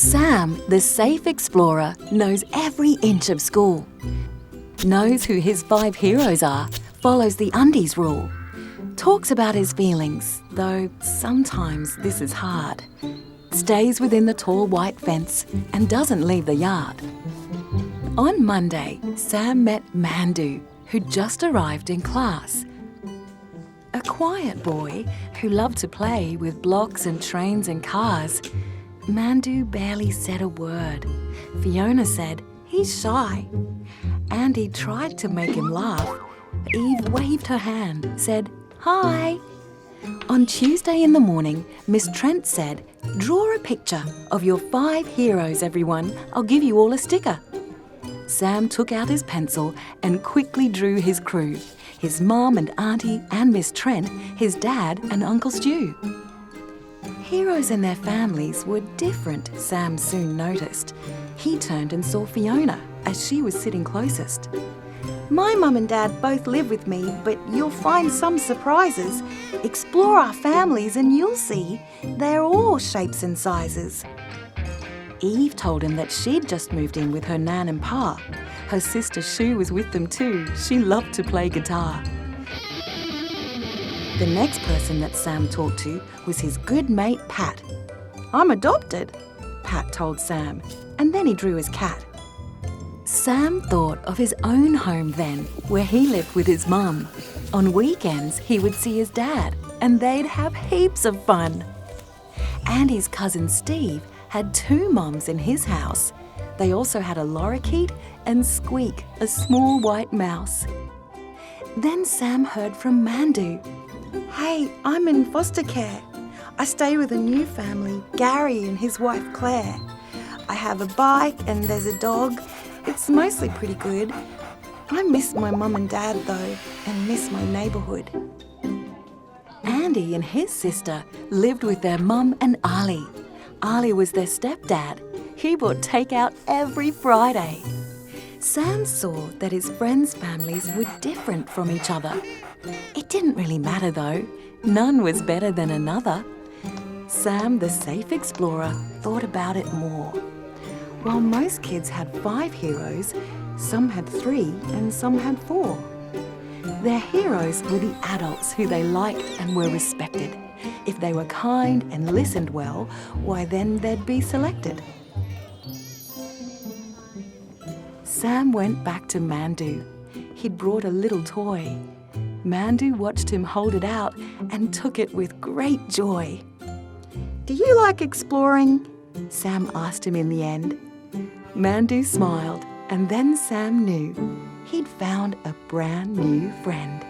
Sam, the safe explorer, knows every inch of school, knows who his 5 heroes are, follows the undies rule, talks about his feelings, though sometimes this is hard, stays within the tall white fence and doesn't leave the yard. On Monday, Sam met Mandu, who'd just arrived in class. A quiet boy who loved to play with blocks and trains and cars. Mandu barely said a word. Fiona said, "He's shy." Andy tried to make him laugh. Eve waved her hand, said, "Hi." On Tuesday in the morning, Miss Trent said, "Draw a picture of your 5 heroes, everyone. I'll give you all a sticker." Sam took out his pencil and quickly drew his crew, his mum and auntie and Miss Trent, his dad and Uncle Stu. Heroes and their families were different, Sam soon noticed. He turned and saw Fiona as she was sitting closest. "My mum and dad both live with me, but you'll find some surprises. Explore our families and you'll see they're all shapes and sizes." Eve told him that she'd just moved in with her nan and pa. Her sister Sue was with them too. She loved to play guitar. The next person that Sam talked to was his good mate Pat. "I'm adopted," Pat told Sam, and then he drew his cat. Sam thought of his own home then, where he lived with his mum. On weekends, he would see his dad, and they'd have heaps of fun. And his cousin Steve had 2 mums in his house. They also had a lorikeet and Squeak, a small white mouse. Then Sam heard from Mandu. "Hey, I'm in foster care. I stay with a new family, Gary and his wife Claire. I have a bike and there's a dog. It's mostly pretty good. I miss my mum and dad though, and miss my neighbourhood." Andy and his sister lived with their mum and Ali. Ali was their stepdad. He bought takeout every Friday. Sam saw that his friends' families were different from each other. It didn't really matter though. None was better than another. Sam, the safe explorer, thought about it more. While most kids had 5 heroes, some had 3 and some had 4. Their heroes were the adults who they liked and were respected. If they were kind and listened well, why then they'd be selected. Sam went back to Mandu. He'd brought a little toy. Mandu watched him hold it out and took it with great joy. "Do you like exploring?" Sam asked him in the end. Mandu smiled, and then Sam knew he'd found a brand new friend.